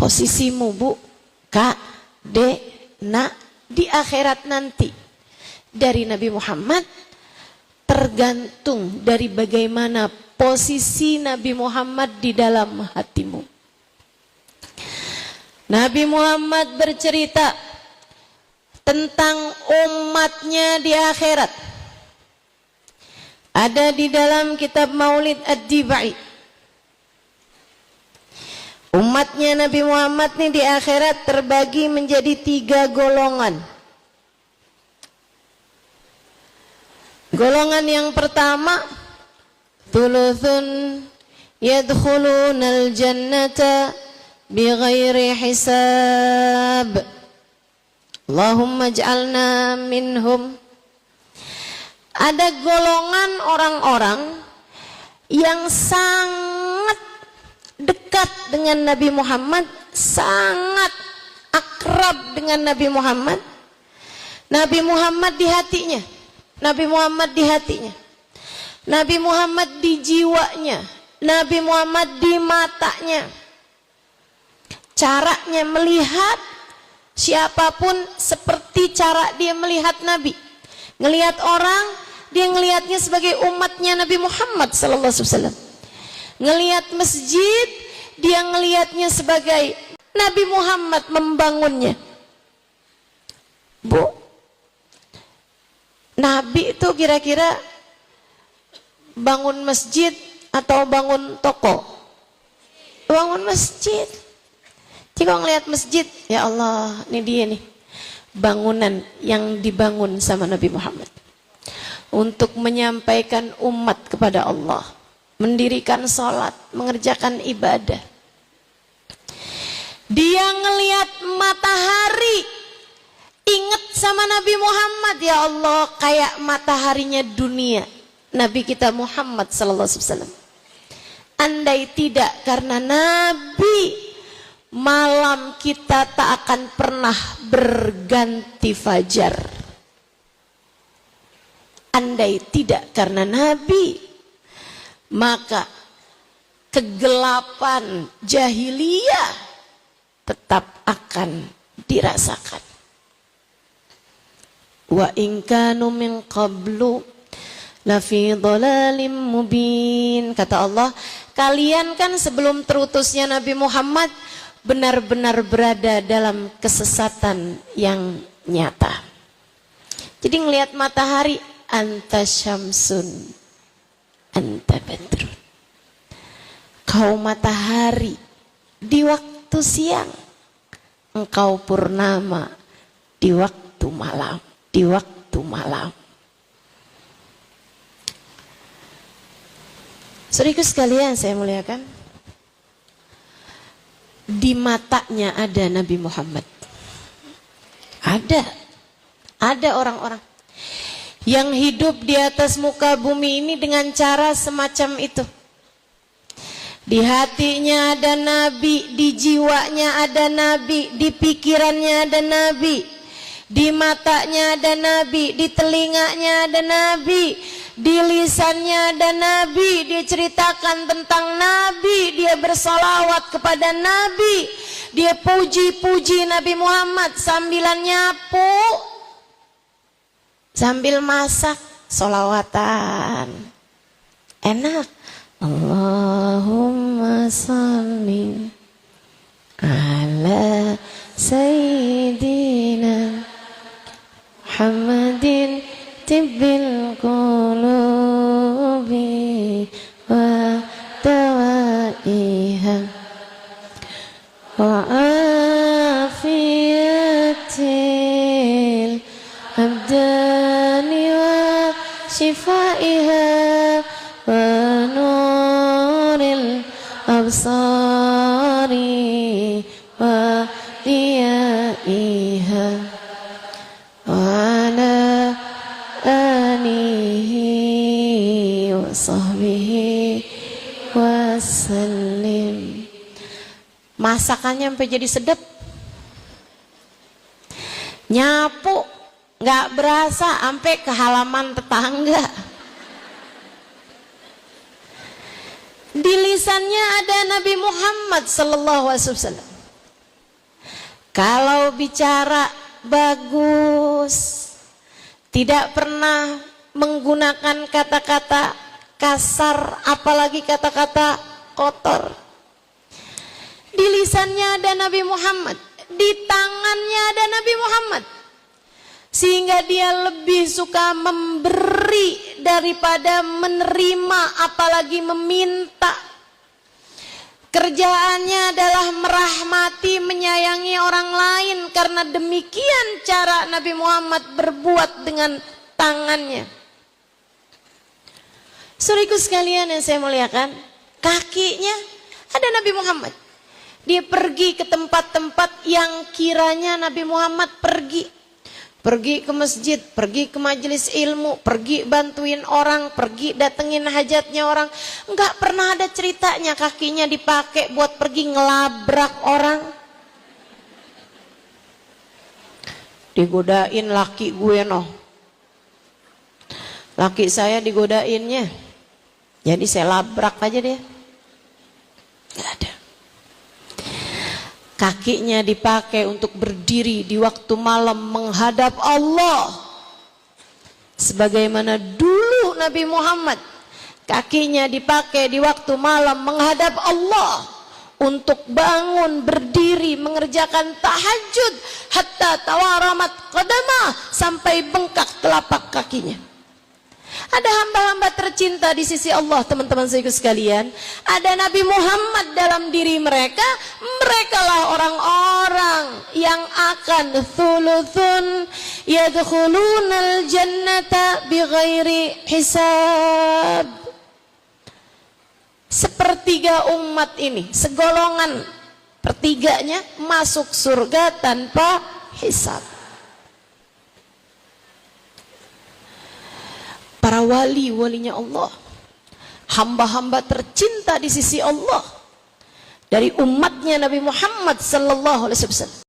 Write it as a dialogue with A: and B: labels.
A: Posisimu bu, kak, dek, nak, di akhirat nanti dari Nabi Muhammad tergantung dari bagaimana posisi Nabi Muhammad di dalam hatimu. Nabi Muhammad bercerita tentang umatnya di akhirat. Ada di dalam kitab Maulid Ad-Dibai. Umatnya Nabi Muhammad ini di akhirat terbagi menjadi 3 golongan. Golongan yang pertama, thuluthun yadkhulunal jannata bighairi hisab. Allahumma ij'alna minhum. Ada golongan orang-orang yang sangat dekat dengan Nabi Muhammad, sangat akrab dengan Nabi Muhammad. Nabi Muhammad di hatinya, Nabi Muhammad di hatinya, Nabi Muhammad di jiwanya, Nabi Muhammad di matanya. Caranya melihat siapapun seperti cara dia melihat Nabi. Ngelihat orang, dia ngelihatnya sebagai umatnya Nabi Muhammad sallallahu alaihi wasallam. Ngelihat masjid, dia ngelihatnya sebagai Nabi Muhammad membangunnya. Bu, Nabi itu kira-kira bangun masjid atau bangun toko? Bangun masjid. Jika ngelihat masjid, ya Allah, ini dia nih bangunan yang dibangun sama Nabi Muhammad untuk menyampaikan umat kepada Allah, mendirikan sholat, mengerjakan ibadah. Dia ngelihat matahari, ingat sama Nabi Muhammad, ya Allah, kayak mataharinya dunia Nabi kita Muhammad sallallahu alaihi wasallam. Andai tidak karena Nabi, malam kita tak akan pernah berganti fajar. Andai tidak karena Nabi, maka kegelapan jahiliyah tetap akan dirasakan. Wa in kanu min qablu lafi dhalalim mubin. Kata Allah, kalian kan sebelum terutusnya Nabi Muhammad benar-benar berada dalam kesesatan yang nyata. Jadi ngelihat matahari, anta syamsun anta badrun. Kau matahari di waktu siang, engkau purnama di waktu malam, di waktu malam. Saudaraku sekalian saya muliakan, di matanya ada Nabi Muhammad. Ada orang-orang yang hidup di atas muka bumi ini dengan cara semacam itu. Di hatinya ada Nabi, di jiwanya ada Nabi, di pikirannya ada Nabi, di matanya ada Nabi, di telinganya ada Nabi, di lisannya ada Nabi. Dia ceritakan tentang Nabi, dia bersolawat kepada Nabi, dia puji-puji Nabi Muhammad sambilan nyapu, sambil masak, solawatan. Enak. Allahumma salli ala Sayyidina Muhammadin tibbil qulubi wa dawaiha wa afiyatil abdani wa shifaiha wa nuril absari wa diyaiha wa ala alihi wa sahbihi wasallim. Masakannya sampai jadi sedap. Nyapu nggak berasa sampai ke halaman tetangga. Di lisannya ada Nabi Muhammad sallallahu alaihi wasallam. Kalau bicara bagus, tidak pernah menggunakan kata-kata kasar, apalagi kata-kata kotor. Di lisannya ada Nabi Muhammad, di tangannya ada Nabi Muhammad, sehingga dia lebih suka memberi daripada menerima, apalagi meminta. Kerjaannya adalah merahmati, menyayangi orang lain, karena demikian cara Nabi Muhammad berbuat dengan tangannya. Saudaraku sekalian yang saya muliakan, kakinya ada Nabi Muhammad. Dia pergi ke tempat-tempat yang kiranya Nabi Muhammad pergi. Pergi ke masjid, pergi ke majelis ilmu, pergi bantuin orang, pergi datengin hajatnya orang. Enggak pernah ada ceritanya kakinya dipakai buat pergi ngelabrak orang. Digodain laki gue noh. Laki saya digodainnya. Jadi saya labrak aja dia. Enggak ada. Kakinya dipakai untuk berdiri di waktu malam menghadap Allah. Sebagaimana dulu Nabi Muhammad, kakinya dipakai di waktu malam menghadap Allah, untuk bangun, berdiri, mengerjakan tahajud, hatta tawaramat qadamah, sampai bengkak telapak kakinya. Ada hamba-hamba tercinta di sisi Allah, teman-teman saudaraku sekalian. Ada Nabi Muhammad dalam diri mereka. Merekalah orang-orang yang akan thuluthun yadkhulunal jannata bighairi hisab. Sepertiga umat ini, segolongan pertiganya masuk surga tanpa hisab. Para wali-walinya Allah, hamba-hamba tercinta di sisi Allah dari umatnya Nabi Muhammad sallallahu alaihi wasallam.